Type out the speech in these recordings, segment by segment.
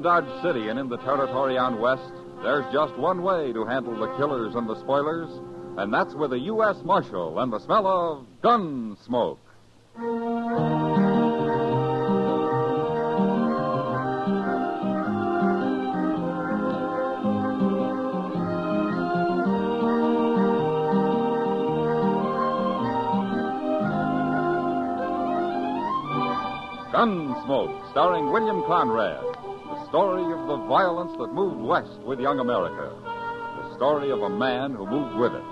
Dodge City and in the territory on west, there's just one way to handle the killers and the spoilers, and that's with a U.S. Marshal and the smell of Gunsmoke. Gunsmoke, starring William Conrad. The story of the violence that moved west with young America. The story of a man who moved with it.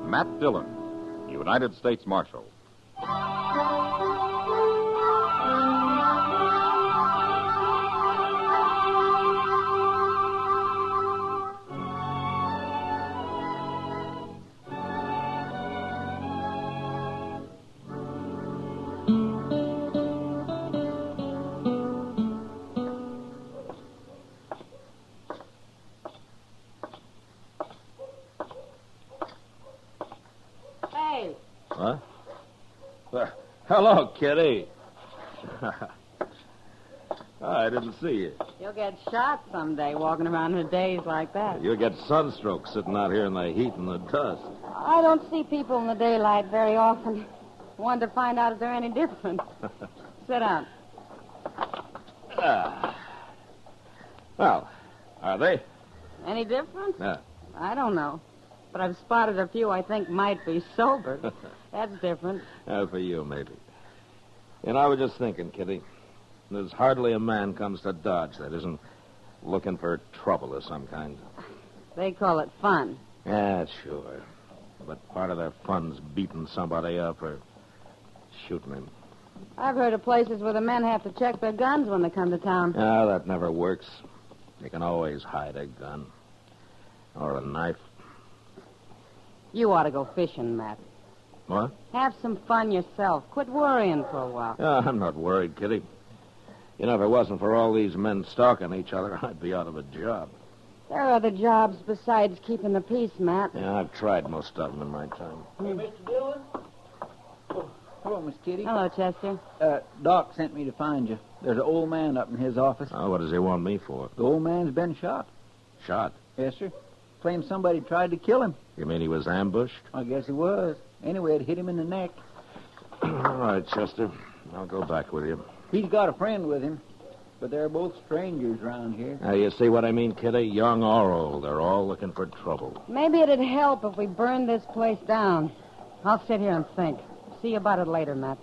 Matt Dillon, United States Marshal. What? Hello, Kitty. I didn't see you. You'll get shot someday walking around in days like that. You'll get sunstroke sitting out here in the heat and the dust. I don't see people in the daylight very often. Wanted to find out if they're any different. Sit down. Well, are they? Any different? Yeah. I don't know. But I've spotted a few I think might be sober. That's different. For you, maybe. You know, I was just thinking, Kitty. There's hardly a man comes to Dodge that isn't looking for trouble of some kind. They call it fun. Yeah, sure. But part of their fun's beating somebody up or shooting him. I've heard of places where the men have to check their guns when they come to town. No, that never works. You can always hide a gun. Or a knife. You ought to go fishing, Matt. What? Have some fun yourself. Quit worrying for a while. I'm not worried, Kitty. You know, if it wasn't for all these men stalking each other, I'd be out of a job. There are other jobs besides keeping the peace, Matt. Yeah, I've tried most of them in my time. Hey, Mr. Dillon? Oh, hello, Miss Kitty. Hello, Chester. Doc sent me to find you. There's an old man up in his office. Oh, what does he want me for? The old man's been shot. Shot? Yes, sir. Claims somebody tried to kill him. You mean he was ambushed? I guess he was. Anyway, it hit him in the neck. All right, Chester. I'll go back with you. He's got a friend with him, but they're both strangers around here. Now, you see what I mean, Kitty? Young or old, they're all looking for trouble. Maybe it'd help if we burned this place down. I'll sit here and think. See you about it later, Matt.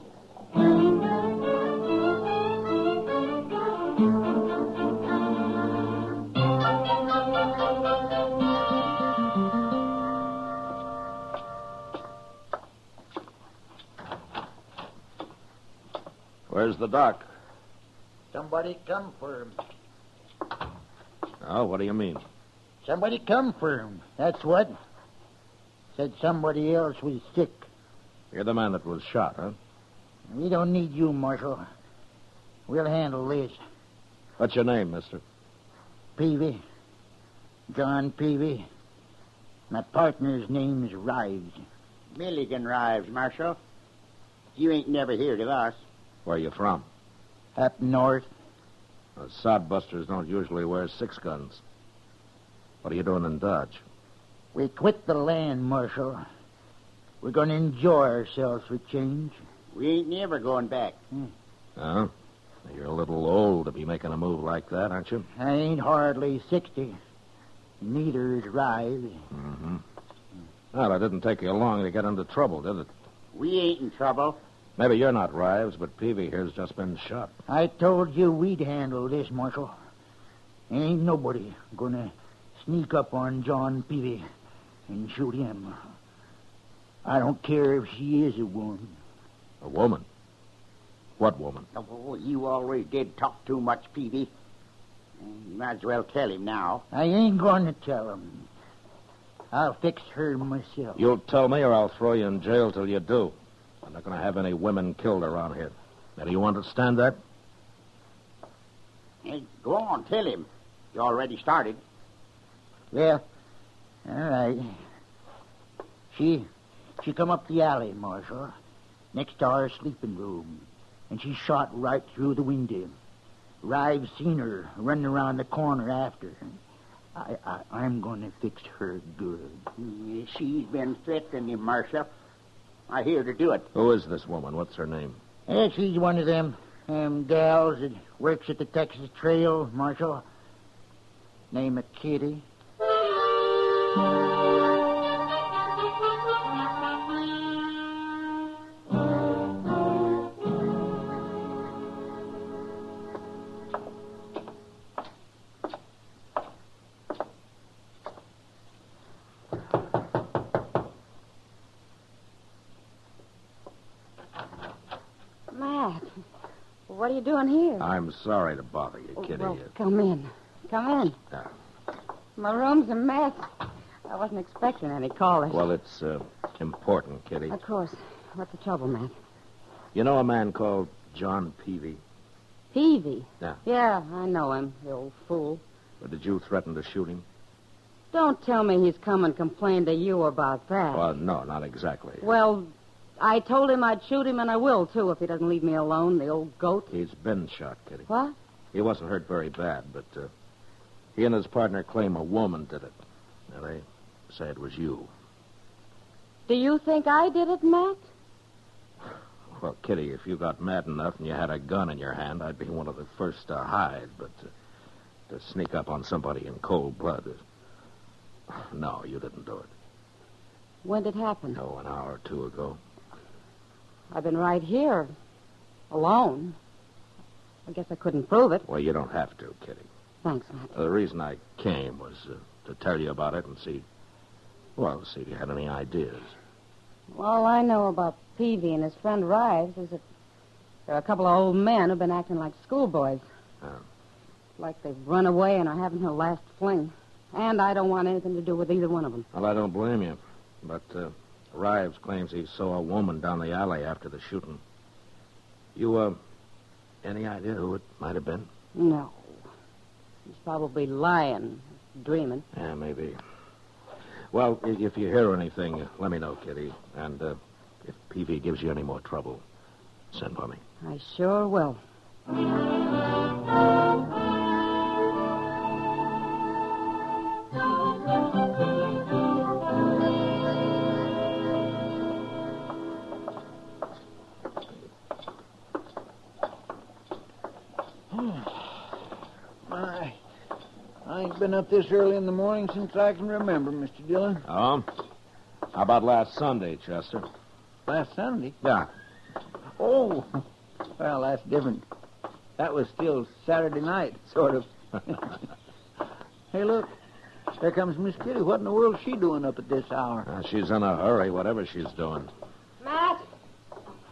Where's the doc? Somebody come for him. Oh, what do you mean? Somebody come for him. That's what. Said somebody else was sick. You're the man that was shot, huh? We don't need you, Marshal. We'll handle this. What's your name, mister? Peavy. John Peavy. My partner's name's Rives. Milligan Rives, Marshal. You ain't never heard of us. Where you from? Up north. Sodbusters don't usually wear 6 guns. What are you doing in Dodge? We quit the land, Marshal. We're going to enjoy ourselves for change. We ain't never going back. Oh? You're a little old to be making a move like that, aren't you? I ain't hardly 60. Neither is Rives. Mm-hmm. Well, it didn't take you long to get into trouble, did it? We ain't in trouble. Maybe you're not Rives, but Peavy here's just been shot. I told you we'd handle this, Marshal. Ain't nobody gonna sneak up on John Peavy and shoot him. I don't care if she is a woman. A woman? What woman? Oh, you always did talk too much, Peavy. You might as well tell him now. I ain't going to tell him. I'll fix her myself. You'll tell me or I'll throw you in jail till you do. I'm not going to have any women killed around here. Now, do you understand that? Hey, go on, tell him. You already started. Well, all right. She come up the alley, Marshal, next to our sleeping room, and she shot right through the window. Rive seen her running around the corner after. I'm going to fix her good. She's been threatening him, Marshal. I hear to do it. Who is this woman? What's her name? She's one of them gals that works at the Texas Trail, Marshal. Name of Kitty. Matt, what are you doing here? I'm sorry to bother you, Kitty. Well, come in. Come in. My room's a mess. I wasn't expecting any callers. Well, it's important, Kitty. Of course. What's the trouble, Matt? You know a man called John Peavy? Peavy? Yeah. Yeah, I know him, the old fool. Or did you threaten to shoot him? Don't tell me he's come and complained to you about that. Well, no, not exactly. Well, I told him I'd shoot him, and I will, too, if he doesn't leave me alone, the old goat. He's been shot, Kitty. What? He wasn't hurt very bad, but he and his partner claim a woman did it. Now, they say it was you. Do you think I did it, Matt? Well, Kitty, if you got mad enough and you had a gun in your hand, I'd be one of the first to hide, but to sneak up on somebody in cold blood No, you didn't do it. When did it happen? Oh, an hour or two ago. I've been right here, alone. I guess I couldn't prove it. Well, you don't have to, Kitty. Thanks, Matt. The reason I came was to tell you about it and see if you had any ideas. All I know about Peavy and his friend Rives is that there are a couple of old men who've been acting like schoolboys. Like they've run away and are having their last fling. And I don't want anything to do with either one of them. Well, I don't blame you. But Rives claims he saw a woman down the alley after the shooting. You, any idea who it might have been? No. He's probably lying, dreaming. Yeah, maybe. Well, if you hear anything, let me know, Kitty. And if Peavy gives you any more trouble, send for me. I sure will. I ain't been up this early in the morning since I can remember, Mr. Dillon. Oh? How about last Sunday, Chester? Last Sunday? Yeah. Oh, well, that's different. That was still Saturday night, sort of. Hey, look. There comes Miss Kitty. What in the world is she doing up at this hour? She's in a hurry, whatever she's doing. Matt?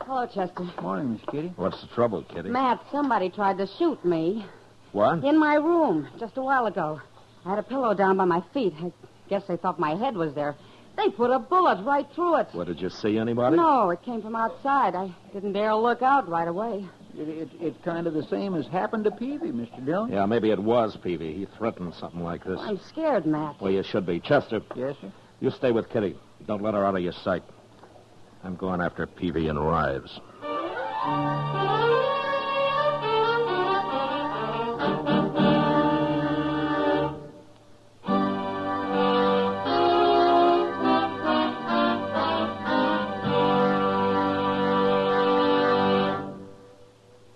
Hello, Chester. Morning, Miss Kitty. What's the trouble, Kitty? Matt, somebody tried to shoot me. What? In my room, just a while ago. I had a pillow down by my feet. I guess they thought my head was there. They put a bullet right through it. What, did you see anybody? No, it came from outside. I didn't dare look out right away. It's kind of the same as happened to Peavy, Mr. Dillon. Yeah, maybe it was Peavy. He threatened something like this. I'm scared, Matt. Well, you should be. Chester. Yes, sir? You stay with Kitty. Don't let her out of your sight. I'm going after Peavy and Rives.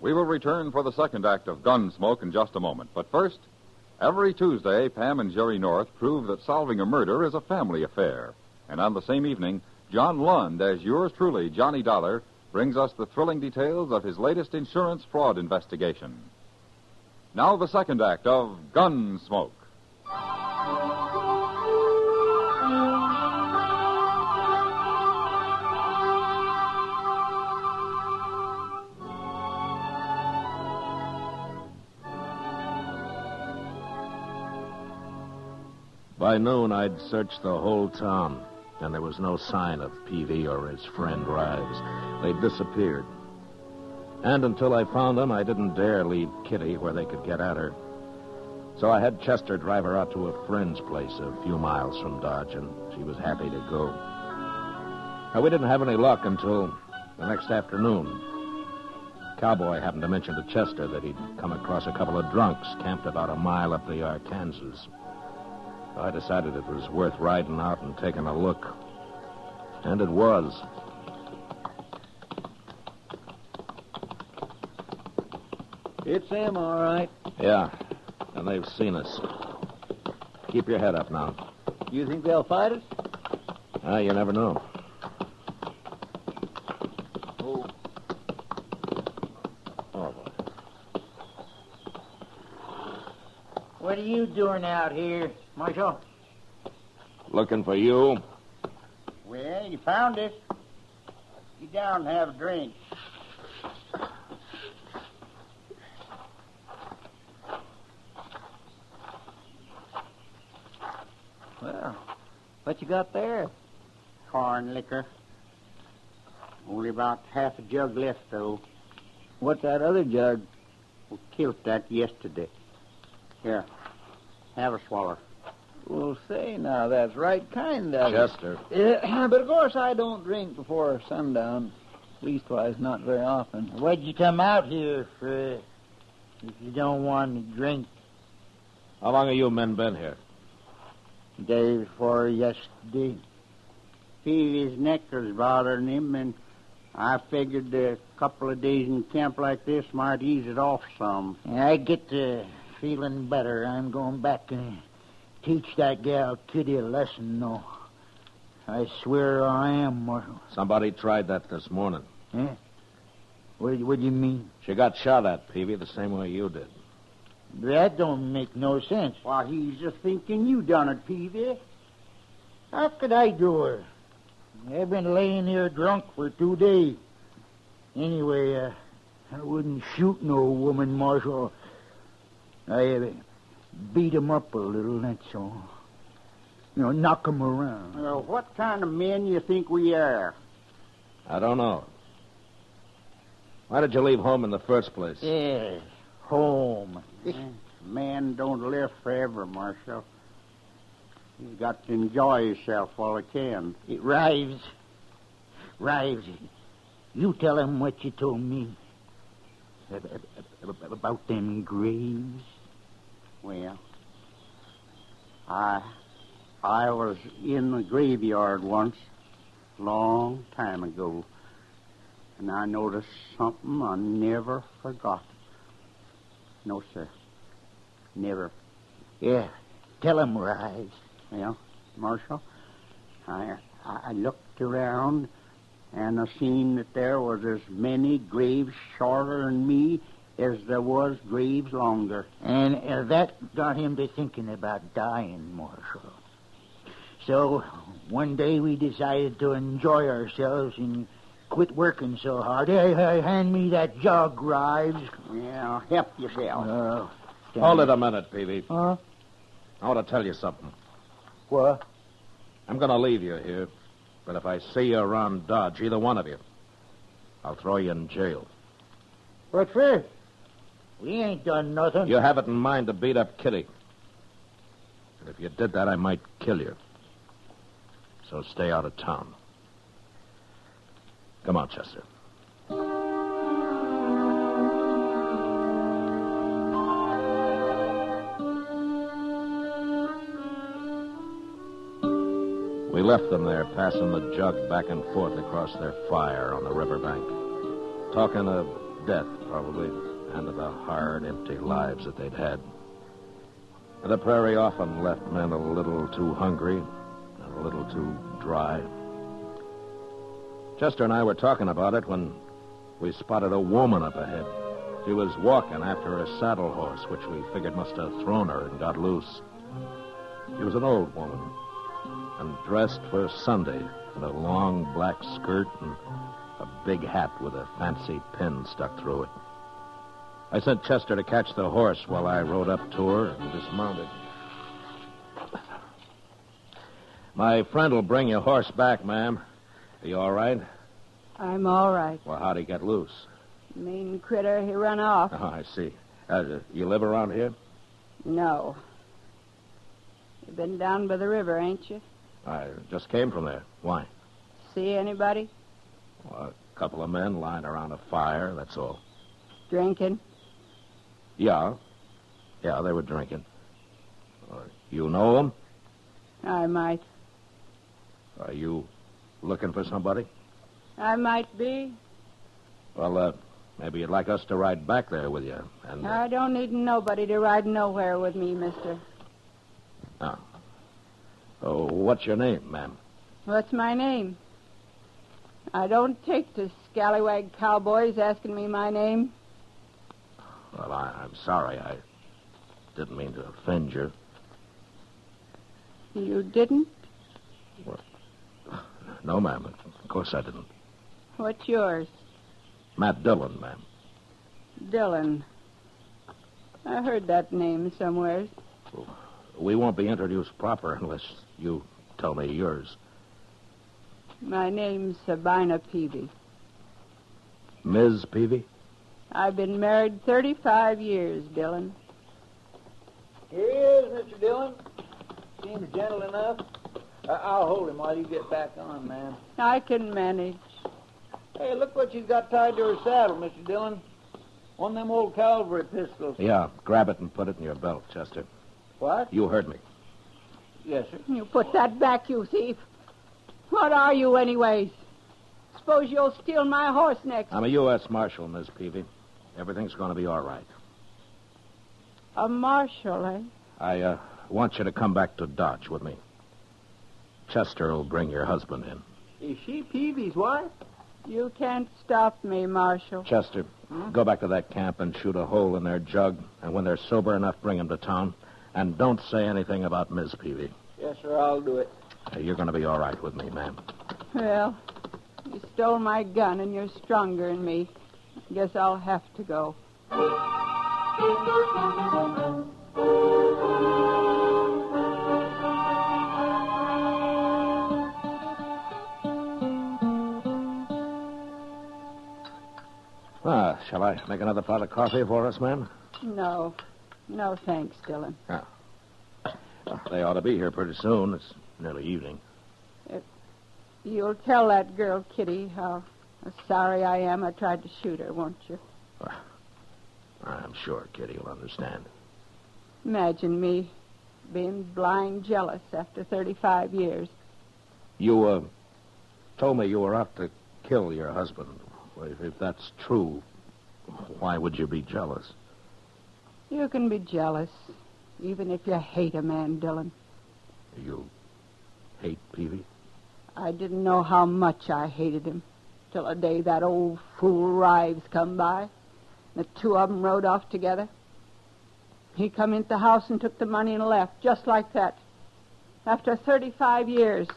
We will return for the second act of Gunsmoke in just a moment. But first, every Tuesday, Pam and Jerry North prove that solving a murder is a family affair. And on the same evening, John Lund, as yours truly, Johnny Dollar, brings us the thrilling details of his latest insurance fraud investigation. Now the second act of Gunsmoke. By noon, I'd searched the whole town, and there was no sign of Peavy or his friend Rives. They'd disappeared. And until I found them, I didn't dare leave Kitty where they could get at her. So I had Chester drive her out to a friend's place a few miles from Dodge, and she was happy to go. Now, we didn't have any luck until the next afternoon. cowboy happened to mention to Chester that he'd come across a couple of drunks camped about a mile up the Arkansas. So I decided it was worth riding out and taking a look. And it was. It's them, all right. Yeah, and they've seen us. Keep your head up now. You think they'll fight us? You never know. Oh. Oh, boy. What are you doing out here, Marshal? Looking for you. Well, you found us. Get down and have a drink. Well, what you got there? Corn liquor. Only about half a jug left, though. What's that other jug? We killed that yesterday. Here, have a swallow. Well, say now, that's right kind of you. Chester. But of course I don't drink before sundown. Leastwise, not very often. What'd you come out here for if you don't want to drink? How long have you men been here? Day before yesterday. Peavy's neck was bothering him, and I figured a couple of days in camp like this might ease it off some. I get to feeling better. I'm going back and teach that gal Kitty a lesson, though. I swear I am, Marshal. Somebody tried that this morning. Eh? What do you mean? She got shot at, Peavy, the same way you did. That don't make no sense. Why, he's just thinking you done it, Peavy. How could I do her? I've been laying here drunk for 2 days. Anyway, I wouldn't shoot no woman, Marshal. I beat 'em up a little, that's all. Knock 'em around. Well, what kind of men you think we are? I don't know. Why did you leave home in the first place? Yeah, home. Man don't live forever, Marshal. He's got to enjoy himself while he can. Rives, you tell him what you told me about them graves. Well, I was in the graveyard once, long time ago, and I noticed something I never forgot. No, sir. Never. Yeah, tell him, Rives. Well, Marshal, I looked around, and I seen that there was as many graves shorter than me as there was graves longer. And that got him to thinking about dying, Marshal. So, one day we decided to enjoy ourselves and quit working so hard. Hey, hand me that jug, Rives. Yeah, help yourself. Hold it a minute, Peavy. Huh? I want to tell you something. What? I'm going to leave you here, but if I see you around Dodge, either one of you, I'll throw you in jail. What for? We ain't done nothing. You have it in mind to beat up Kitty. And if you did that, I might kill you. So stay out of town. Come on, Chester. We left them there, passing the jug back and forth across their fire on the riverbank. Talking of death, probably, and of the hard, empty lives that they'd had. The prairie often left men a little too hungry and a little too dry. Chester and I were talking about it when we spotted a woman up ahead. She was walking after a saddle horse, which we figured must have thrown her and got loose. She was an old woman, and dressed for Sunday in a long black skirt and a big hat with a fancy pin stuck through it. I sent Chester to catch the horse while I rode up to her and dismounted. My friend will bring your horse back, ma'am. Are you all right? I'm all right. Well, how'd he get loose? Mean critter, he run off. Oh, I see. You live around here? No. You've been down by the river, ain't you? I just came from there. Why? See anybody? Well, a couple of men lying around a fire, that's all. Drinking? Yeah. Yeah, they were drinking. You know them? I might. Are you looking for somebody? I might be. Well, maybe you'd like us to ride back there with you. And I don't need nobody to ride nowhere with me, mister. Oh, what's your name, ma'am? What's my name? I don't take to scallywag cowboys asking me my name. Well, I'm sorry. I didn't mean to offend you. You didn't? Well, no, ma'am. Of course I didn't. What's yours? Matt Dillon, ma'am. Dillon. I heard that name somewhere. We won't be introduced proper unless you tell me yours. My name's Sabina Peavy. Ms. Peavy? I've been married 35 years, Dillon. Here he is, Mr. Dillon. Seems gentle enough. I'll hold him while you get back on, ma'am. I can manage. Hey, look what she's got tied to her saddle, Mr. Dillon. One of them old cavalry pistols. Yeah, grab it and put it in your belt, Chester. What? You heard me. Yes, sir. You put that back, you thief. What are you, anyways? Suppose you'll steal my horse next. I'm a U.S. Marshal, Miss Peavy. Everything's going to be all right. A marshal, eh? I want you to come back to Dodge with me. Chester will bring your husband in. Is she Peavy's wife? You can't stop me, Marshal. Chester, go back to that camp and shoot a hole in their jug. And when they're sober enough, bring them to town. And don't say anything about Miss Peavy. Yes, sir, I'll do it. You're going to be all right with me, ma'am. Well, you stole my gun and you're stronger than me. Guess I'll have to go. Shall I make another pot of coffee for us, ma'am? No. No, thanks, Dillon. They ought to be here pretty soon. It's nearly evening. You'll tell that girl, Kitty, how sorry I am I tried to shoot her, won't you? I'm sure Kitty will understand. Imagine me being blind jealous after 35 years. You, told me you were out to kill your husband. Well, if that's true, why would you be jealous? You can be jealous, even if you hate a man, Dillon. You hate Peavy? I didn't know how much I hated him till the day that old fool Rives come by. The two of them rode off together. He come into the house and took the money and left, just like that. After 35 years.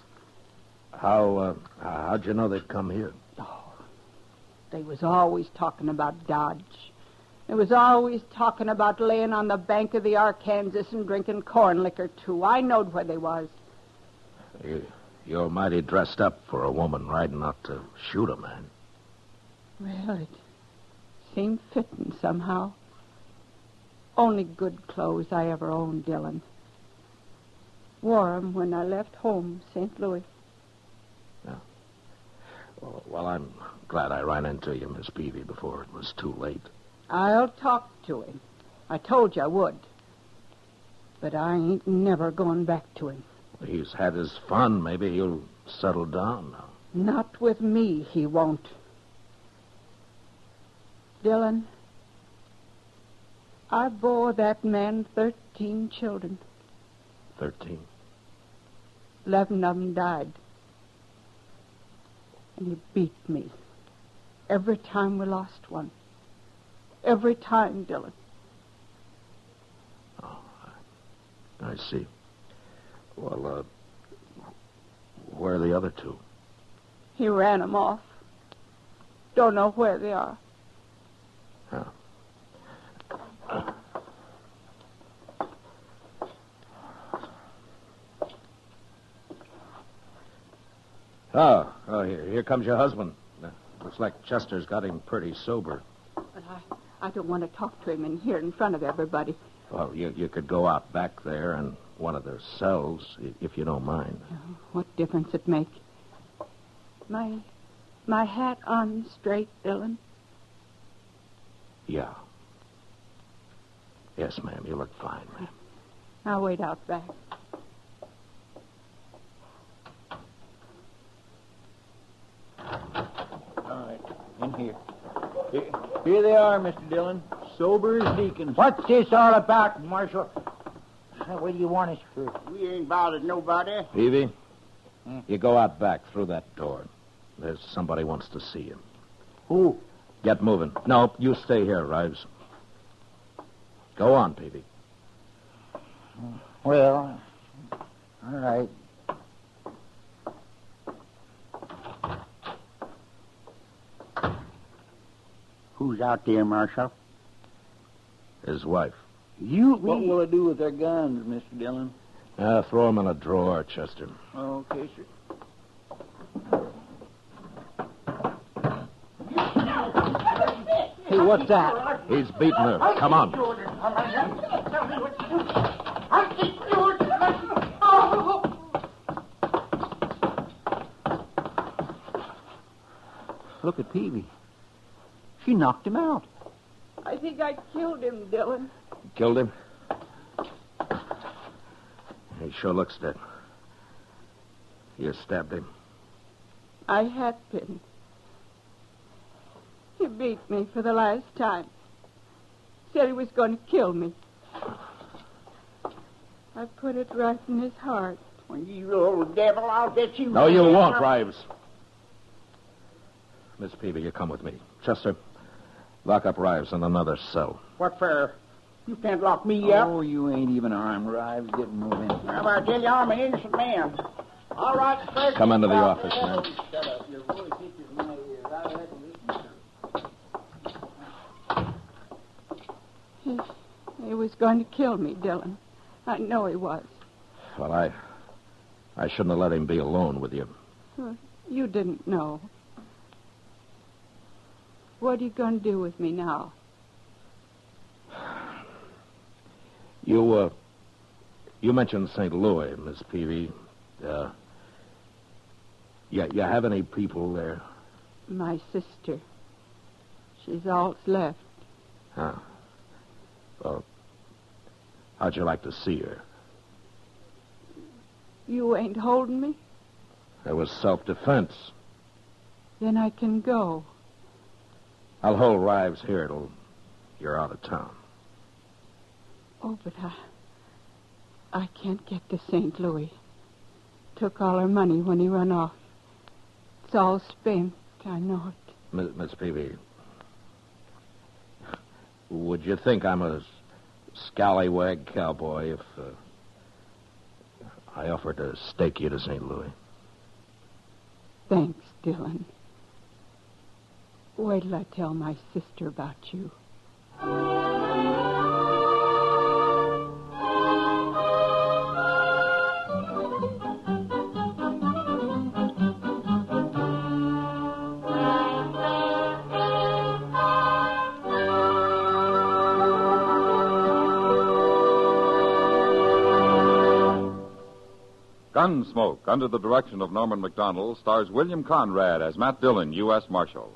How'd you know they'd come here? Oh, they was always talking about Dodge. They was always talking about laying on the bank of the Arkansas and drinking corn liquor, too. I knowed where they was. You're mighty dressed up for a woman riding out to shoot a man. Well, it seemed fitting somehow. Only good clothes I ever owned, Dillon. Wore 'em when I left home, St. Louis. Yeah. Well, I'm glad I ran into you, Miss Peavy, before it was too late. I'll talk to him. I told you I would. But I ain't never going back to him. He's had his fun. Maybe he'll settle down now. Not with me, he won't. Dillon, I bore that man 13 children. 13? 11 of them died. And he beat me. Every time we lost one. Every time, Dillon. Oh, I see. Well, where are the other two? He ran them off. Don't know where they are. Oh, here comes your husband. Looks like Chester's got him pretty sober. But I don't want to talk to him in here in front of everybody. Well, you could go out back there in one of their cells, if you don't mind. Oh, what difference it make? My hat on straight, Dillon. Yeah. Yes, ma'am. You look fine, ma'am. I'll wait out back. All right, in here. Here they are, Mr. Dillon. Sober as deacons. What's this all about, Marshal? What do you want us for? We ain't bothered nobody. Peavy, you go out back through that door. There's somebody wants to see you. Who? Get moving. No, you stay here, Rives. Go on, Peavy. Well, all right. Who's out there, Marshal? His wife. What will it do with their guns, Mr. Dillon? Throw them in a drawer, Chester. Okay, sir. Hey, what's that? He's beating her. Come on. Look at Peavy. She knocked him out. I think I killed him, Dillon. Killed him? He sure looks dead. You stabbed him. I had been. He beat me for the last time. Said he was going to kill me. I put it right in his heart. When you old devil, I'll get you. No, you won't, Rives. Miss Peavy, you come with me. Chester, lock up Rives in another cell. What for? You can't lock me up. Oh, you ain't even armed, Rives. Get moving. How about I tell you, I'm an innocent man. All right, Fred. Come into the office, man. Shut up. Your voice itches my ears. I'll have to listen. He was going to kill me, Dillon. I know he was. Well, I shouldn't have let him be alone with you. You didn't know. What are you going to do with me now? You mentioned St. Louis, Miss Peavy. You have any people there? My sister. She's all that's left. Huh. Well, how'd you like to see her? You ain't holding me? It was self-defense. Then I can go. I'll hold Rives here till you're out of town. Oh, but I can't get to St. Louis. Took all her money when he run off. It's all spent. I know it. Miss Peavy, would you think I'm a scallywag cowboy if I offered to stake you to St. Louis? Thanks, Dillon. Wait till I tell my sister about you. Gunsmoke, under the direction of Norman Macdonnell, stars William Conrad as Matt Dillon, U.S. Marshal.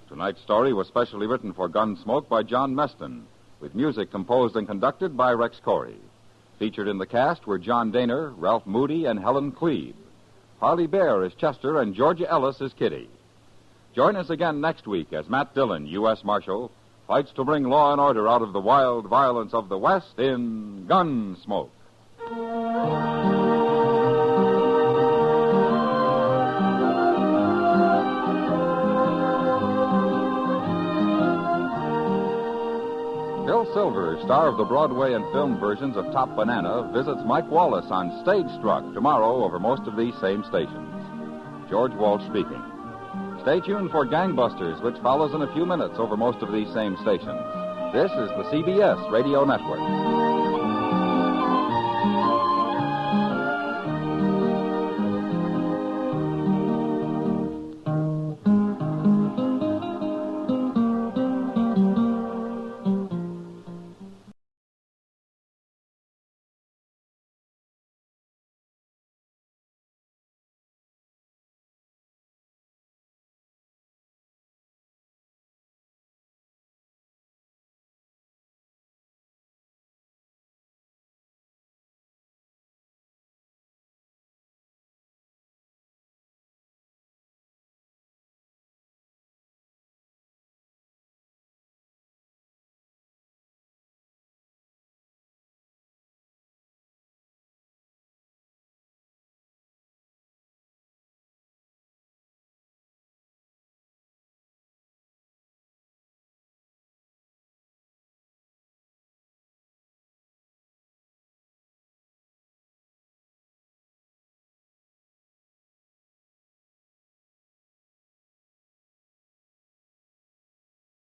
Tonight's story was specially written for Gunsmoke by John Meston, with music composed and conducted by Rex Corey. Featured in the cast were John Daner, Ralph Moody, and Helen Cleve. Parley Baer is Chester, and Georgia Ellis is Kitty. Join us again next week as Matt Dillon, U.S. Marshal, fights to bring law and order out of the wild violence of the West in Gunsmoke. Bill Silver, star of the Broadway and film versions of Top Banana, visits Mike Wallace on Stage Struck tomorrow over most of these same stations. George Walsh speaking. Stay tuned for Gangbusters, which follows in a few minutes over most of these same stations. This is the CBS Radio Network.